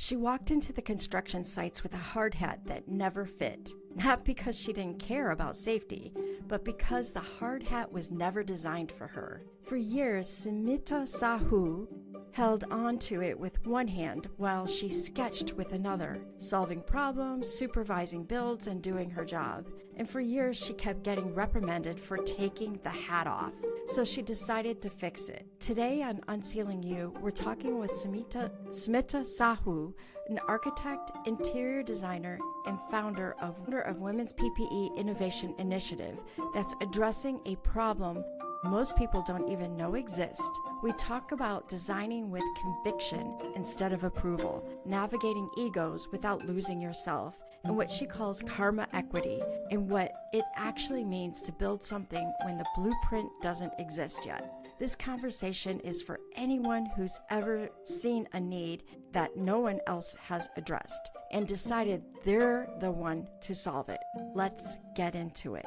She walked into the construction sites with a hard hat that never fit, not because she didn't care about safety, but because the hard hat was never designed for her. For years, Smita Sahoo held on to it with one hand while she sketched with another, solving problems, supervising builds, and doing her job. And for years, she kept getting reprimanded for taking the hat off. So she decided to fix it. Today on UnCeiling You, we're talking with Smita Sahoo, an architect, interior designer, and founder of Women's PPE Innovation Initiative that's addressing a problem most people don't even know exist. We talk about designing with conviction instead of approval, navigating egos without losing yourself, and what she calls karma equity, and what it actually means to build something when the blueprint doesn't exist yet. This conversation is for anyone who's ever seen a need that no one else has addressed and decided they're the one to solve it. Let's get into it.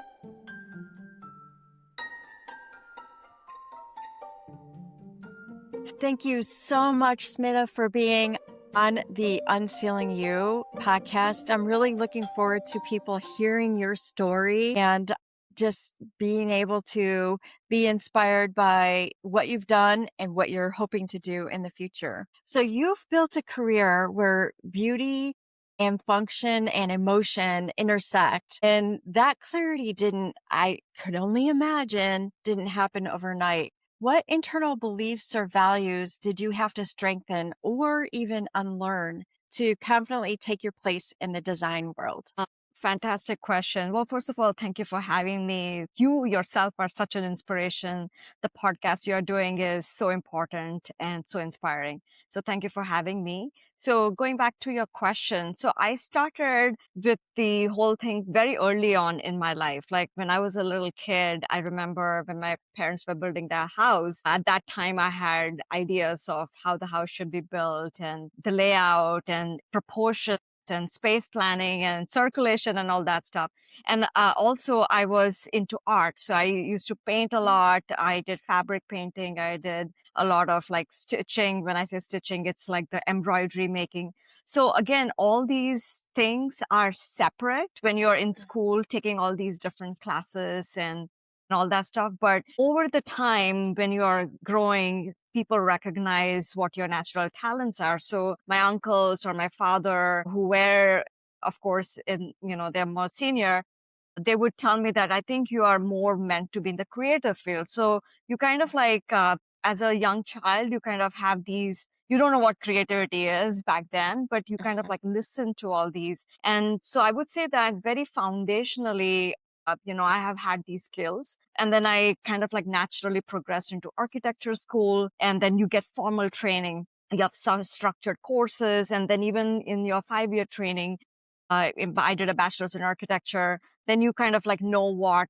Thank you so much, Smita, for being on the UnCeiling You podcast. I'm really looking forward to people hearing your story and just being able to be inspired by what you've done and what you're hoping to do in the future. So you've built a career where beauty and function and emotion intersect. And that clarity I could only imagine, didn't happen overnight. What internal beliefs or values did you have to strengthen or even unlearn to confidently take your place in the design world? Fantastic question. Well, first of all, thank you for having me. You yourself are such an inspiration. The podcast you're doing is so important and so inspiring. So thank you for having me. So going back to your question, so I started with the whole thing very early on in my life. Like when I was a little kid, I remember when my parents were building their house. At that time, I had ideas of how the house should be built and the layout and proportions and space planning and circulation and all that stuff. And also I was into art. So I used to paint a lot. I did fabric painting. I did a lot of like stitching. When I say stitching, it's like the embroidery making. So again, all these things are separate when you're in school taking all these different classes and all that stuff. But over the time, when you're growing, people recognize what your natural talents are. So my uncles or my father, who were, of course, they're more senior, they would tell me that I think you are more meant to be in the creative field. So you kind of like, as a young child, you kind of have these, you don't know what creativity is back then, but you kind of like listen to all these. And so I would say that very foundationally, I have had these skills. And then I kind of like naturally progressed into architecture school. And then you get formal training. You have some structured courses. And then even in your 5-year training, I did a bachelor's in architecture. Then you kind of like know what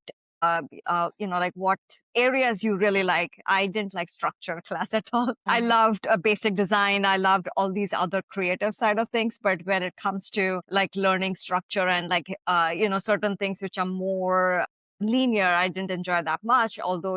what areas you really like. I didn't like structure class at all. I loved basic design. I loved all these other creative side of things. But when it comes to like learning structure and like, certain things which are more linear, I didn't enjoy that much, although,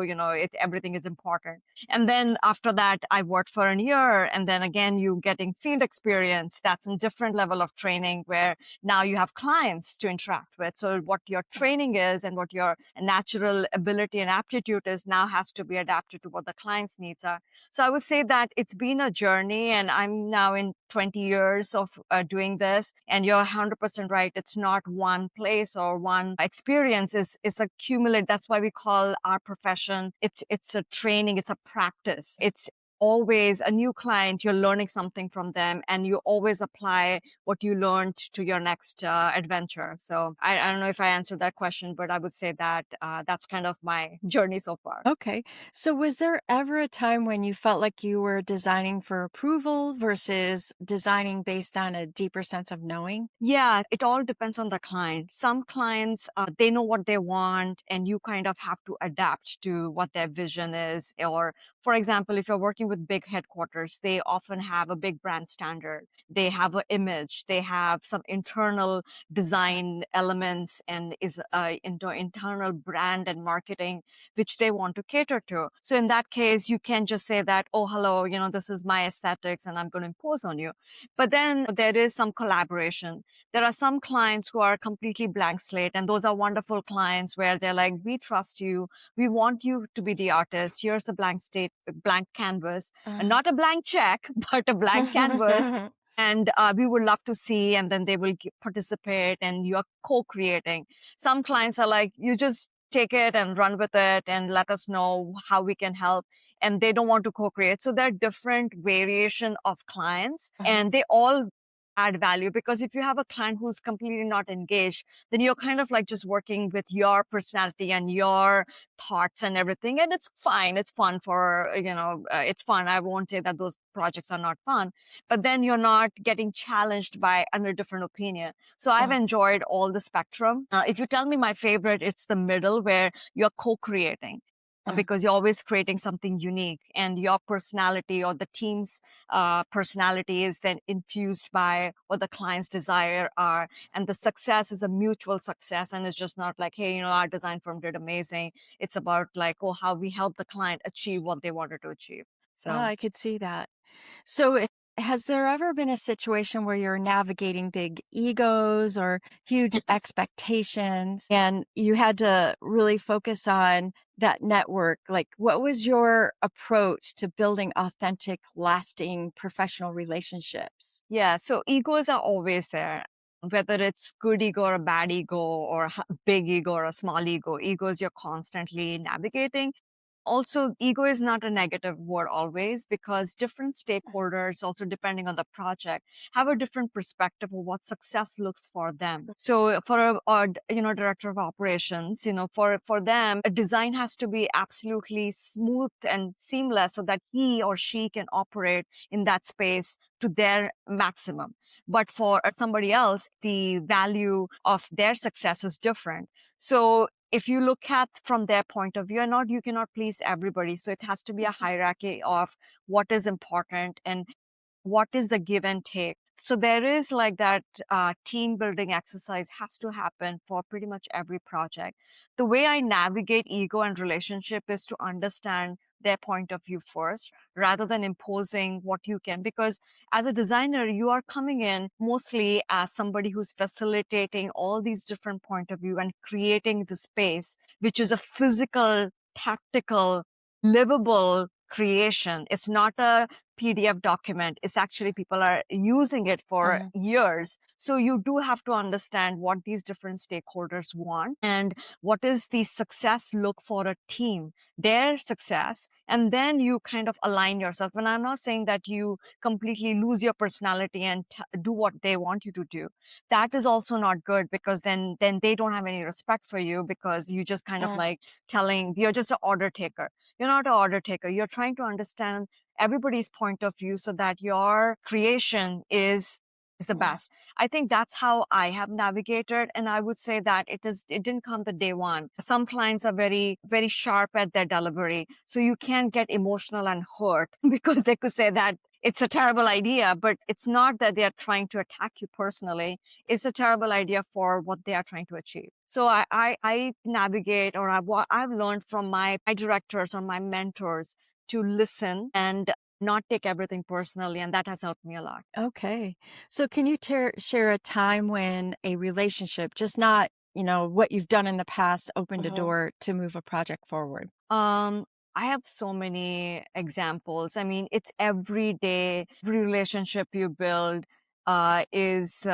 everything is important. And then after that, I worked for a year. And then again, you getting field experience. That's a different level of training where now you have clients to interact with. So what your training is and what your natural ability and aptitude is now has to be adapted to what the client's needs are. So I would say that it's been a journey, and I'm now in 20 years of doing this. And you're 100% right. It's not one place or one experience. It's accumulate. That's why we call our profession. It's a training. It's a practice. It's always a new client. You're learning something from them, and you always apply what you learned to your next adventure. So I don't know if I answered that question, but I would say that that's kind of my journey so far. Okay. So was there ever a time when you felt like you were designing for approval versus designing based on a deeper sense of knowing? Yeah, it all depends on the client. Some clients, they know what they want, and you kind of have to adapt to what their vision is or For example, if you're working with big headquarters, they often have a big brand standard. They have an image. They have some internal design elements and is into internal brand and marketing, which they want to cater to. So in that case, you can just say that, oh, hello, this is my aesthetics and I'm going to impose on you. But then there is some collaboration. There are some clients who are completely blank slate, and those are wonderful clients where they're like, we trust you. We want you to be the artist. Here's a blank canvas, and Uh, not a blank check, but a blank canvas. And we would love to see, and then they will participate, and you're co-creating. Some clients are like, you just take it and run with it and let us know how we can help. And they don't want to co-create. So there are different variation of clients, and they all add value, because if you have a client who's completely not engaged, then you're kind of like just working with your personality and your thoughts and everything. And it's fine. It's fun for, it's fun. I won't say that those projects are not fun, but then you're not getting challenged by another different opinion. So I've enjoyed all the spectrum. If you tell me my favorite, it's the middle, where you're co-creating. Because you're always creating something unique, and your personality or the team's personality is then infused by what the client's desire are, and the success is a mutual success, and it's just not like, hey, our design firm did amazing. It's about like, oh, how we help the client achieve what they wanted to achieve. So I could see that. So, has there ever been a situation where you're navigating big egos or huge expectations and you had to really focus on that network? Like, what was your approach to building authentic, lasting professional relationships? yeah, so egos are always there, whether it's good ego or a bad ego, or big ego or a small ego. Egos you're constantly navigating. Also, ego is not a negative word always, because different stakeholders, also depending on the project, have a different perspective of what success looks for them. So for a director of operations, for them, a design has to be absolutely smooth and seamless so that he or she can operate in that space to their maximum. But for somebody else, the value of their success is different. So if you look at from their point of view, and not, you cannot please everybody. So it has to be a hierarchy of what is important and what is the give and take. So there is like that team building exercise has to happen for pretty much every project. The way I navigate ego and relationship is to understand their point of view first, rather than imposing what you can. Because as a designer, you are coming in mostly as somebody who's facilitating all these different point of view and creating the space, which is a physical, tactical, livable creation. It's not a PDF document. It's actually, people are using it for years. So you do have to understand what these different stakeholders want and what is the success look for a team, their success. And then you kind of align yourself. And I'm not saying that you completely lose your personality and do what they want you to do. That is also not good, because then they don't have any respect for you, because you just kind of like telling, you're just an order taker. You're not an order taker. You're trying to understand everybody's point of view so that your creation is the best. I think that's how I have navigated. And I would say that it didn't come the day one. Some clients are very, very sharp at their delivery. So you can get emotional and hurt because they could say that it's a terrible idea, but it's not that they are trying to attack you personally. It's a terrible idea for what they are trying to achieve. So I navigate, or I've learned from my directors or my mentors to listen and not take everything personally. And that has helped me a lot. Okay. So can you share a time when a relationship, just not, what you've done in the past, opened a door to move a project forward? I have so many examples. I mean, it's every day. Every relationship you build is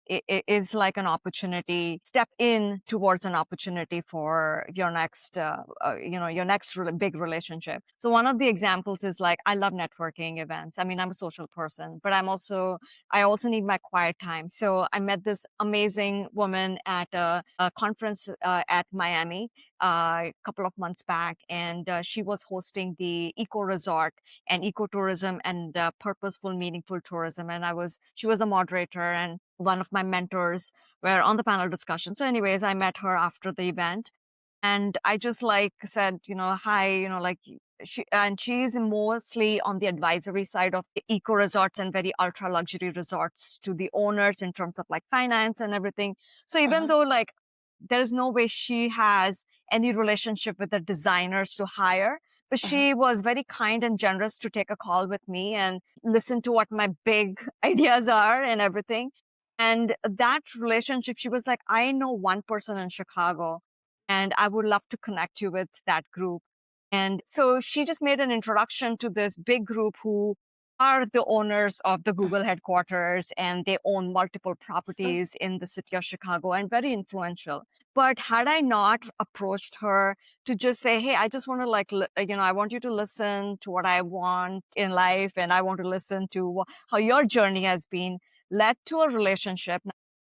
is like an opportunity. Step in towards an opportunity for your next, your next big relationship. So one of the examples is like, I love networking events. I mean, I'm a social person, but I also need my quiet time. So I met this amazing woman at a conference at Miami a couple of months back, and she was hosting the eco resort and ecotourism and purposeful, meaningful tourism. And she was a moderator, and one of my mentors were on the panel discussion. So, anyways, I met her after the event, and I just like said, hi, like She's mostly on the advisory side of the eco resorts and very ultra luxury resorts to the owners in terms of like finance and everything. So even Uh-huh. though like there is no way she has any relationship with the designers to hire, but Uh-huh. she was very kind and generous to take a call with me and listen to what my big ideas are and everything. And that relationship, she was like, I know one person in Chicago and I would love to connect you with that group. And so she just made an introduction to this big group who are the owners of the Google headquarters, and they own multiple Uh-huh. properties in the city of Chicago and very influential. But had I not approached her to just say, hey, I just want to I want you to listen to what I want in life, and I want to listen to how your journey has been led to a relationship.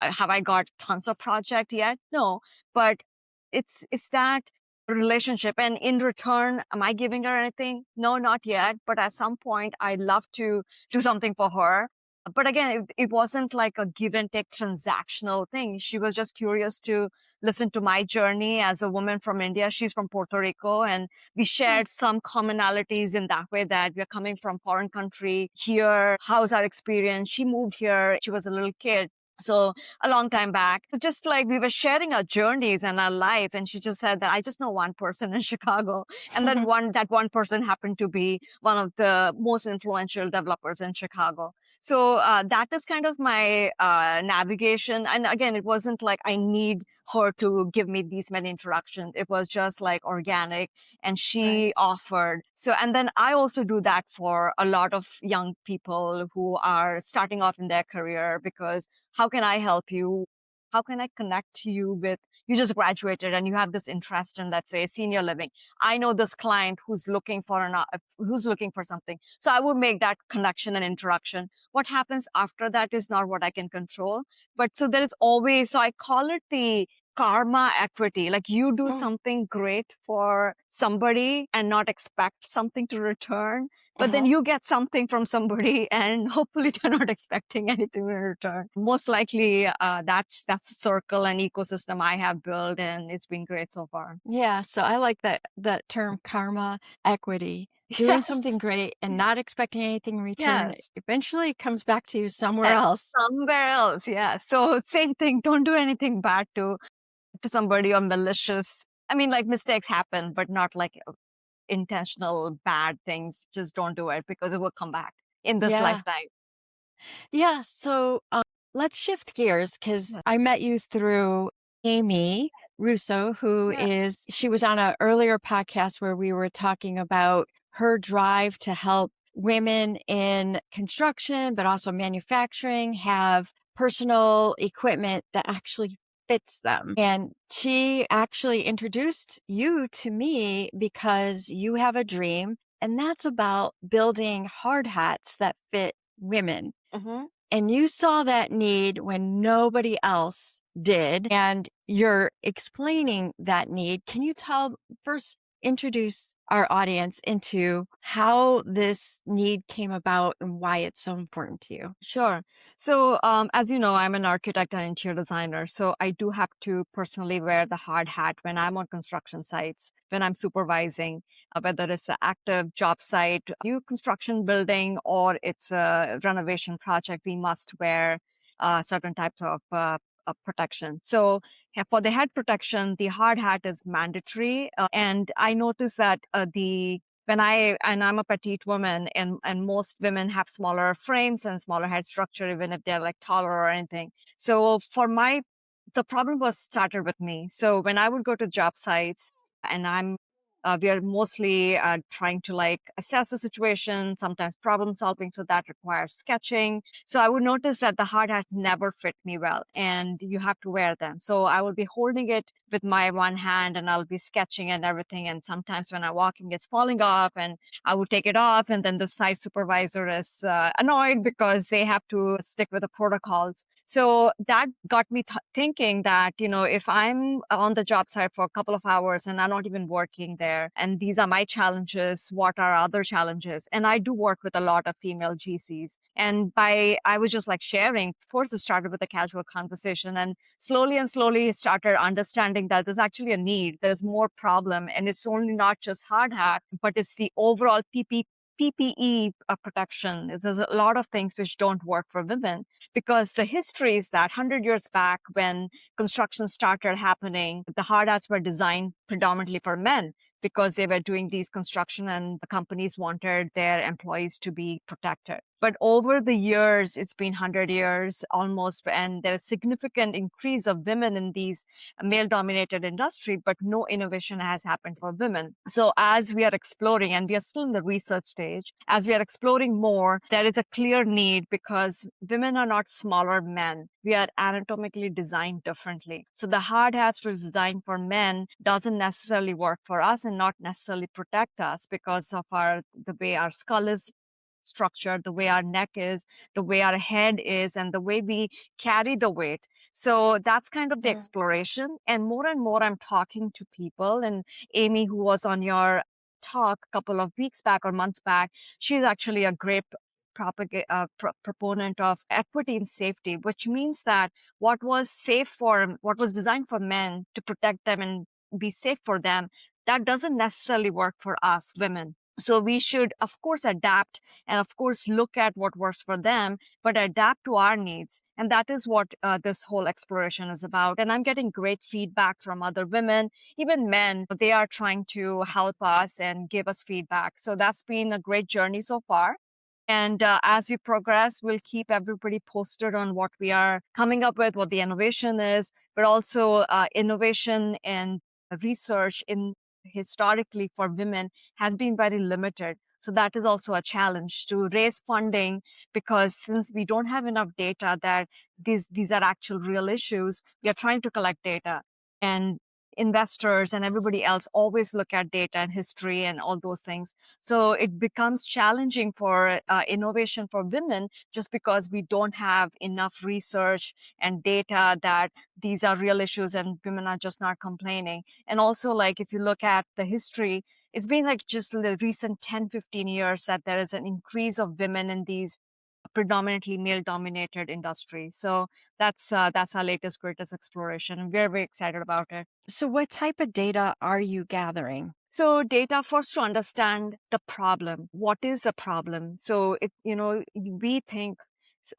Have I got tons of project yet? No, but it's that relationship. And in return, am I giving her anything? No, not yet. But at some point, I'd love to do something for her. But again, it wasn't like a give and take transactional thing. She was just curious to listen to my journey as a woman from India. She's from Puerto Rico, and we Hmm. shared some commonalities in that way, that we're coming from foreign country here. How's our experience? She moved here. She was a little kid. So a long time back, just like we were sharing our journeys and our life. And she just said that I just know one person in Chicago. And then that one person happened to be one of the most influential developers in Chicago. So that is kind of my navigation. And again, it wasn't like I need her to give me these many introductions. It was just like organic, and Right. she offered. So, and then I also do that for a lot of young people who are starting off in their career, because how can I help you? How can I connect you with, you just graduated and you have this interest in, let's say, senior living. I know this client who's looking for who's looking for something. So I would make that connection and introduction. What happens after that is not what I can control. But so there is always, so I call it the karma equity. Like you do Mm. something great for somebody and not expect something to return, but then Uh-huh. you get something from somebody and hopefully they're not expecting anything in return. Most likely, that's a circle and ecosystem I have built, and it's been great so far. Yeah, so I like that term karma equity. Doing something Yes, great and not expecting anything in return yes. eventually comes back to you somewhere Eh, else. Somewhere else, yeah. So same thing. Don't do anything bad to somebody or malicious. I mean, like mistakes happen, but not like intentional bad things. Just don't do it, because it will come back in this Yeah. lifetime. Yeah, so let's shift gears because Yeah. I met you through Amy Russo, Yeah. she was on an earlier podcast where we were talking about her drive to help women in construction, but also manufacturing have personal equipment that actually fits them. And she actually introduced you to me because you have a dream, and that's about building hard hats that fit women. Mm-hmm. And you saw that need when nobody else did. And you're explaining that need. Can you first introduce our audience into how this need came about and why it's so important to you? Sure. So, as you know, I'm an architect and interior designer. So I do have to personally wear the hard hat when I'm on construction sites, when I'm supervising, whether it's an active job site, new construction building, or it's a renovation project, we must wear certain types of protection. So yeah, for the head protection, the hard hat is mandatory. And I noticed that I'm a petite woman, and most women have smaller frames and smaller head structure, even if they're like taller or anything. So the problem was started with me. So when I would go to job sites, and we are mostly trying to like assess the situation, sometimes problem solving. So that requires sketching. So I would notice that the hard hats never fit me well, and you have to wear them. So I will be holding it with my one hand, and I'll be sketching and everything. And sometimes when I'm walking, it's falling off, and I would take it off. And then the site supervisor is annoyed because they have to stick with the protocols. So that got me thinking that, if I'm on the job site for a couple of hours and I'm not even working there, there. And these are my challenges. What are other challenges? And I do work with a lot of female GCs. And I was just like sharing, first it started with a casual conversation and slowly started understanding that there's actually a need. There's more problem. And it's only not just hard hat, but it's the overall PPE protection. There's a lot of things which don't work for women because the history is that 100 years back when construction started happening, the hard hats were designed predominantly for men because they were doing these construction and the companies wanted their employees to be protected. But over the years, it's been 100 years almost, and there's significant increase of women in these male-dominated industry, but no innovation has happened for women. So as we are exploring, and we are still in the research stage, as we are exploring more, there is a clear need because women are not smaller men. We are anatomically designed differently. So the hard hats was designed for men doesn't necessarily work for us and not necessarily protect us because of the way our skull is structured, the way our neck is, the way our head is, and the way we carry the weight. So that's kind of the exploration. And more, I'm talking to people. And Amy, who was on your talk a couple of weeks back or months back, she's actually a great proponent of equity and safety, which means that what was designed for men to protect them and be safe for them, that doesn't necessarily work for us women. So we should, of course, adapt and, of course, look at what works for them, but adapt to our needs. And that is what this whole exploration is about. And I'm getting great feedback from other women, even men. They are trying to help us and give us feedback. So that's been a great journey so far. And as we progress, we'll keep everybody posted on what we are coming up with, what the innovation is, but also innovation and research in historically for women has been very limited. So that is also a challenge to raise funding because since we don't have enough data that these are actual real issues, we are trying to collect data. And investors and everybody else always look at data and history and all those things. So it becomes challenging for innovation for women just because we don't have enough research and data that these are real issues and women are just not complaining. And also, like, if you look at the history, it's been like just the recent 10-15 years that there is an increase of women in these predominantly male-dominated industries. So that's our latest, greatest exploration. And we're very excited about it. So what type of data are you gathering? So data first to understand the problem. What is the problem? So we think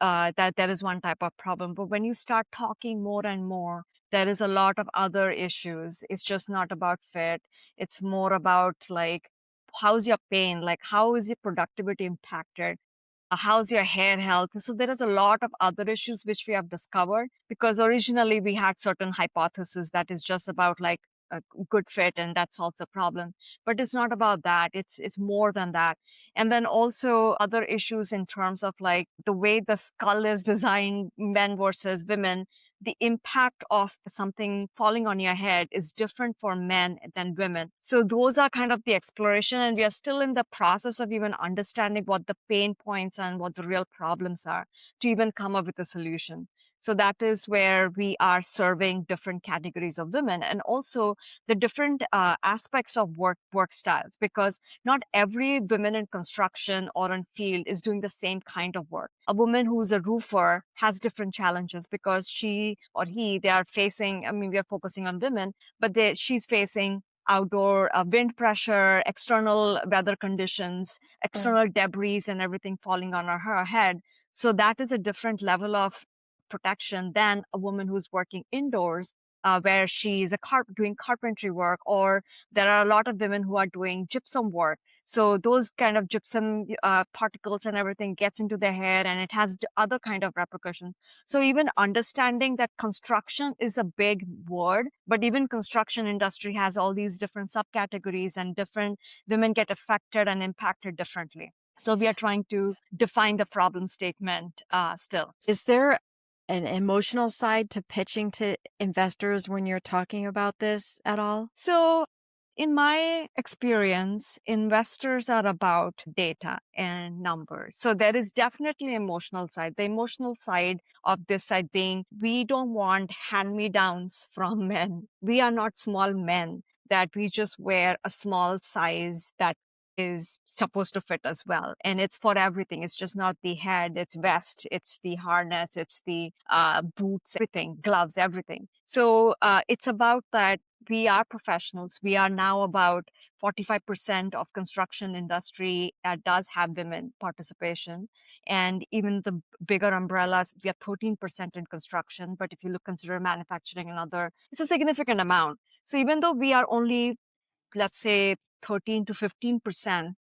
that there is one type of problem, but when you start talking more and more, there is a lot of other issues. It's just not about fit. It's more about like, how's your pain? Like, how is your productivity impacted? How's your hair health? So there is a lot of other issues which we have discovered because originally we had certain hypotheses that is just about like a good fit and that solves the problem. But it's not about that. It's more than that. And then also other issues in terms of like the way the skull is designed, men versus women. The impact of something falling on your head is different for men than women. So those are kind of the exploration, and we are still in the process of even understanding what the pain points and what the real problems are to even come up with a solution. So that is where we are serving different categories of women and also the different aspects of work styles, because not every woman in construction or in field is doing the same kind of work. A woman who's a roofer has different challenges because she or he, they are facing, I mean, we are focusing on women, but she's facing outdoor wind pressure, external weather conditions, external debris and everything falling on her head. So that is a different level of protection than a woman who's working indoors, where she's doing carpentry work, or there are a lot of women who are doing gypsum work. So those kind of gypsum particles and everything gets into their hair and it has other kind of repercussions. So even understanding that construction is a big word, but even construction industry has all these different subcategories and different women get affected and impacted differently. So we are trying to define the problem statement still. Is there an emotional side to pitching to investors when you're talking about this at all? So in my experience, investors are about data and numbers. So there is definitely emotional side. The emotional side of this side being, we don't want hand-me-downs from men. We are not small men. that we just wear a small size that is supposed to fit as well. And it's for everything. It's just not the head, it's vest, it's the harness, it's the boots, everything, gloves, everything. So it's about that we are professionals. We are now about 45% of construction industry does have women participation. And even the bigger umbrellas, we are 13% in construction. But if you look, consider manufacturing and other, it's a significant amount. So even though we are only, let's say, 13 to 15%,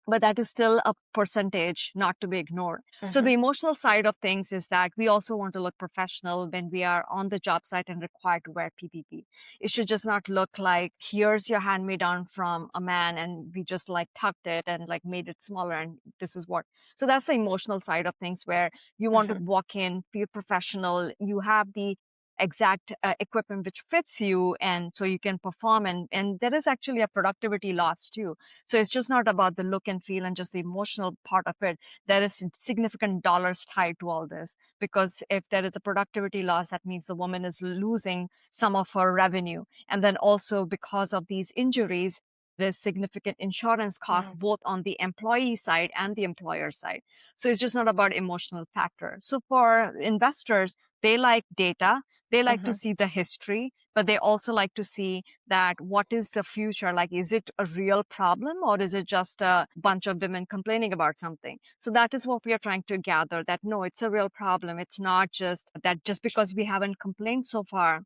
but that is still a percentage not to be ignored. So the emotional side of things is that we also want to look professional when we are on the job site and required to wear PPE. It should just not look like, here's your hand-me-down from a man and we just like tucked it and like made it smaller and this is what. So that's the emotional side of things where you want to walk in, feel professional, you have the exact equipment which fits you, and so you can perform, and there is actually a productivity loss too. So it's just not about the look and feel and just the emotional part of it. There is significant dollars tied to all this, because if there is a productivity loss, that means the woman is losing some of her revenue. And then also because of these injuries, there's significant insurance costs both on the employee side and the employer side. So it's just not about emotional factor. So for investors, they like data, they like to see the history, but they also like to see that what is the future? Like, is it a real problem or is it just a bunch of women complaining about something? So that is what we are trying to gather, that no, it's a real problem. It's not just that just because we haven't complained so far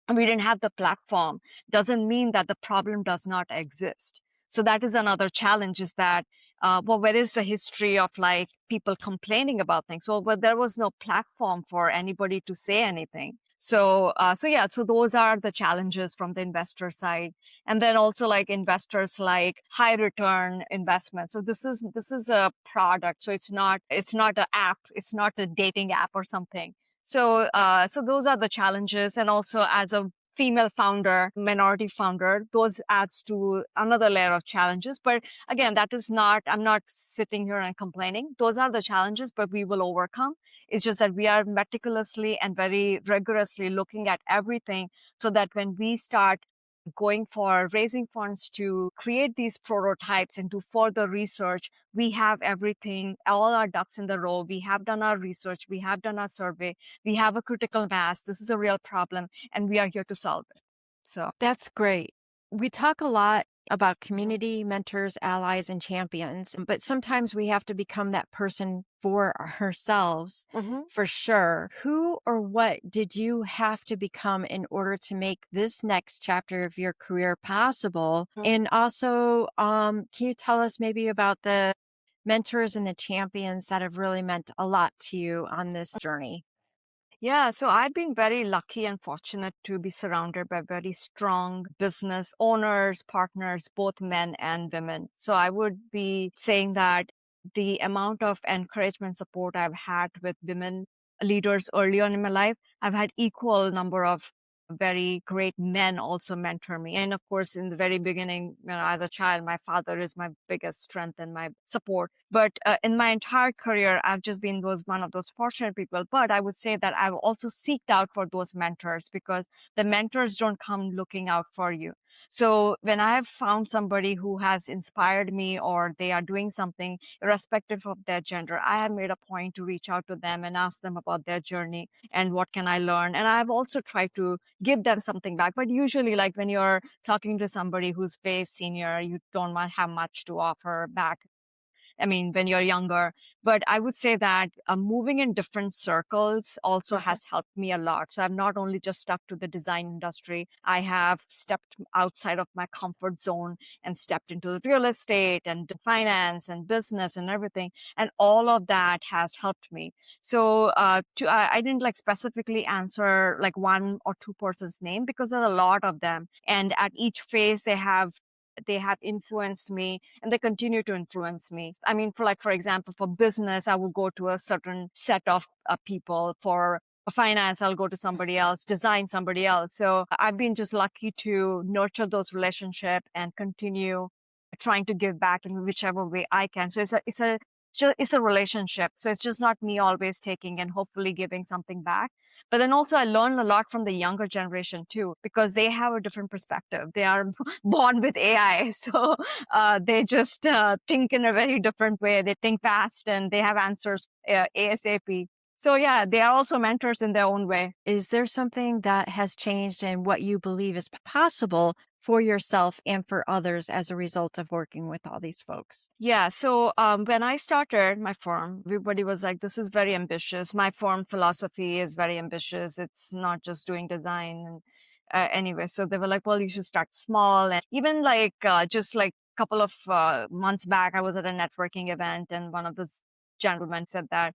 and we didn't have the platform doesn't mean that the problem does not exist. So that is another challenge, is that well, where is the history of like people complaining about things? Well, there was no platform for anybody to say anything. So yeah, so those are the challenges from the investor side. And then also like investors like high return investment. So this is a product. So it's not an app. It's not a dating app or something. So so those are the challenges. And also as a female founder, minority founder, those adds to another layer of challenges. But again, that is not, I'm not sitting here and complaining. Those are the challenges, but we will overcome. It's just that we are meticulously and very rigorously looking at everything so that when we start going for raising funds to create these prototypes and to further research, we have everything, all our ducks in the row. We have done our research, we have done our survey, we have a critical mass. This is a real problem, and we are here to solve it. So that's great. We talk a lot about community, mentors, allies, and champions, but sometimes we have to become that person for ourselves, for sure. Who or what did you have to become in order to make this next chapter of your career possible? And also, can you tell us maybe about the mentors and the champions that have really meant a lot to you on this journey? yeah, so I've been very lucky and fortunate to be surrounded by very strong business owners, partners, both men and women. So I would be saying that the amount of encouragement support I've had with women leaders early on in my life, I've had equal number of very great men also mentor me. And of course, in the very beginning, as a child, my father is my biggest strength and my support. But in my entire career, I've just been one of those fortunate people. But I would say that I've also seeked out for those mentors, because the mentors don't come looking out for you. So when I have found somebody who has inspired me or they are doing something irrespective of their gender, I have made a point to reach out to them and ask them about their journey and what can I learn. And I've also tried to give them something back. But usually, like when you're talking to somebody who's way senior, you don't have much to offer back. I mean, when you're younger. But I would say that moving in different circles also has helped me a lot. So I'm not only just stuck to the design industry, I have stepped outside of my comfort zone and stepped into real estate and finance and business and everything. And all of that has helped me. So I didn't like specifically answer like one or two person's name, because there's a lot of them. And at each phase, they have influenced me and they continue to influence me. I mean, for example, for business, I will go to a certain set of people. For finance, I'll go to somebody else, design somebody else. So I've been just lucky to nurture those relationships and continue trying to give back in whichever way I can. So it's a it's a relationship. So it's just not me always taking and hopefully giving something back. But then also I learned a lot from the younger generation too, because they have a different perspective. They are born with AI. So they just think in a very different way. They think fast and they have answers ASAP. So yeah, they are also mentors in their own way. Is there something that has changed in what you believe is possible for yourself and for others as a result of working with all these folks? Yeah. So when I started my firm, everybody was like, this is very ambitious. My firm philosophy is very ambitious. It's not just doing design. And anyway, so they were like, well, you should start small. And even like just like a couple of months back, I was at a networking event and one of the gentlemen said that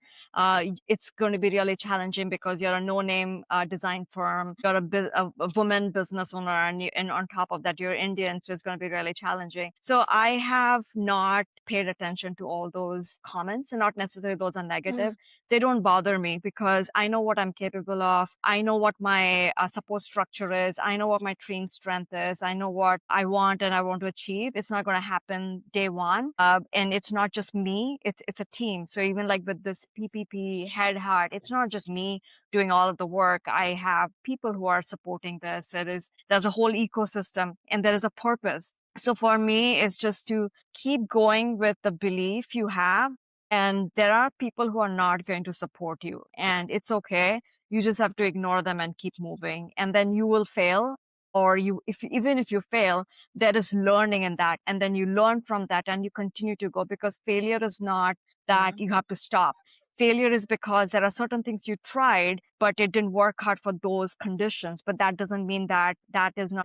it's going to be really challenging because you're a no-name design firm, you're a woman business owner, and on top of that, you're Indian, so it's going to be really challenging. So I have not paid attention to all those comments, and not necessarily those are negative. They don't bother me because I know what I'm capable of. I know what my support structure is. I know what my team strength is. I know what I want and I want to achieve. It's not going to happen day one. And it's not just me. It's a team. So even like with this PPP head heart, it's not just me doing all of the work. I have people who are supporting this. There's a whole ecosystem and there is a purpose. So for me, it's just to keep going with the belief you have. And there are people who are not going to support you, and it's okay. You just have to ignore them and keep moving. And then you will fail, or even if you fail, there is learning in that. And then you learn from that and you continue to go, because failure is not that you have to stop. Failure is because there are certain things you tried, but it didn't work out for those conditions. But that doesn't mean that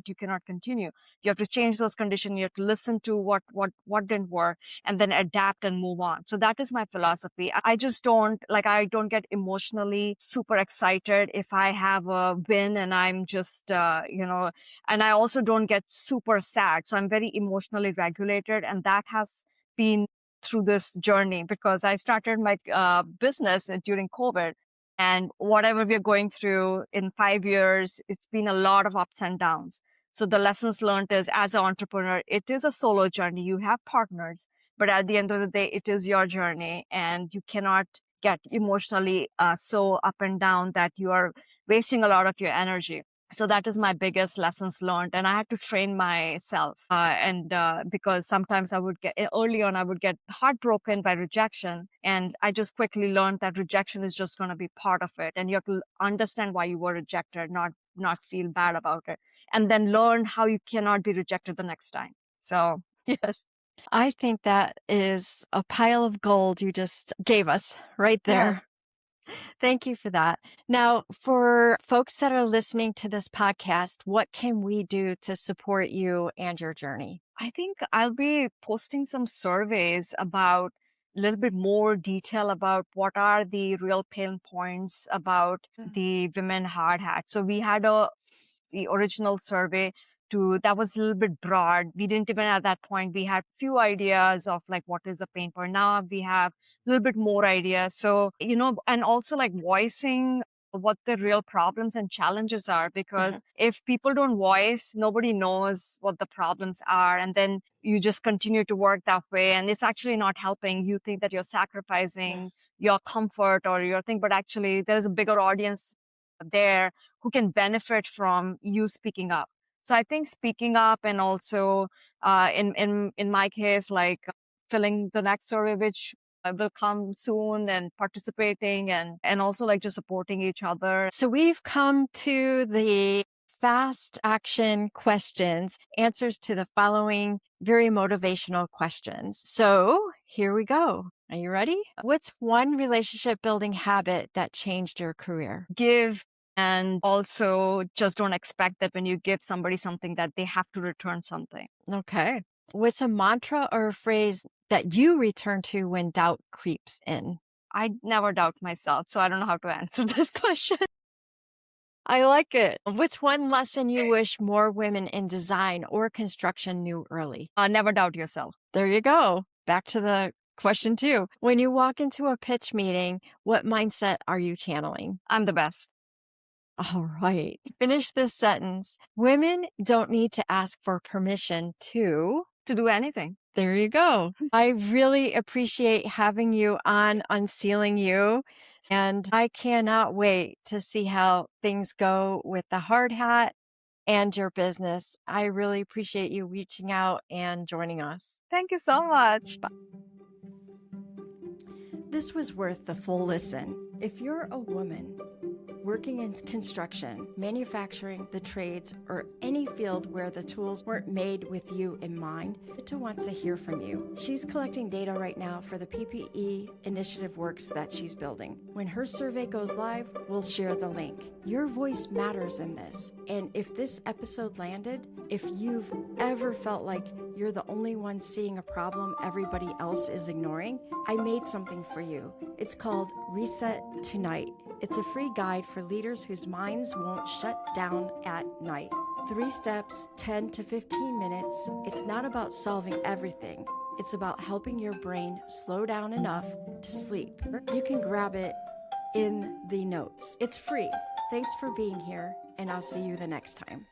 you cannot continue. You have to change those conditions. You have to listen to what didn't work and then adapt and move on. So that is my philosophy. I don't get emotionally super excited if I have a win and I'm just, and I also don't get super sad. So I'm very emotionally regulated, and that has been through this journey, because I started my business during COVID, and whatever we're going through in 5 years, it's been a lot of ups and downs. So the lessons learned is, as an entrepreneur, it is a solo journey. You have partners, but at the end of the day, it is your journey, and you cannot get emotionally so up and down that you are wasting a lot of your energy. So that is my biggest lessons learned. And I had to train myself. Because sometimes early on, I would get heartbroken by rejection. And I just quickly learned that rejection is just going to be part of it. And you have to understand why you were rejected, not feel bad about it. And then learn how you cannot be rejected the next time. So, yes. I think that is a pile of gold you just gave us right there. Thank you for that. Now, for folks that are listening to this podcast, what can we do to support you and your journey? I think I'll be posting some surveys about a little bit more detail about what are the real pain points about the women hard hat. So we had the original survey that was a little bit broad. We didn't even at that point, we had few ideas of like what is the pain point. Now we have a little bit more ideas. So, and also like voicing what the real problems and challenges are, because if people don't voice, nobody knows what the problems are. And then you just continue to work that way. And it's actually not helping. You think that you're sacrificing your comfort or your thing, but actually there's a bigger audience there who can benefit from you speaking up. So I think speaking up, and also in my case, like filling the next survey, which will come soon, and participating and also like just supporting each other. So we've come to the fast action questions, answers to the following very motivational questions. So here we go. Are you ready? What's one relationship building habit that changed your career? Give. And also just don't expect that when you give somebody something that they have to return something. Okay. What's a mantra or a phrase that you return to when doubt creeps in? I never doubt myself, so I don't know how to answer this question. I like it. What's one lesson you wish more women in design or construction knew early? Never doubt yourself. There you go. Back to the question 2. When you walk into a pitch meeting, what mindset are you channeling? I'm the best. All right. Finish this sentence. Women don't need to ask for permission to to do anything. There you go. I really appreciate having you on Unsealing You. And I cannot wait to see how things go with the hard hat and your business. I really appreciate you reaching out and joining us. Thank you so much. This was worth the full listen. If you're a woman working in construction, manufacturing, the trades, or any field where the tools weren't made with you in mind, Smita wants to hear from you. She's collecting data right now for the PPE initiative works that she's building. When her survey goes live, we'll share the link. Your voice matters in this. And if this episode landed, if you've ever felt like you're the only one seeing a problem everybody else is ignoring, I made something for you. It's called Reset Tonight. It's a free guide for leaders whose minds won't shut down at night. 3 steps, 10 to 15 minutes. It's not about solving everything. It's about helping your brain slow down enough to sleep. You can grab it in the notes. It's free. Thanks for being here, and I'll see you the next time.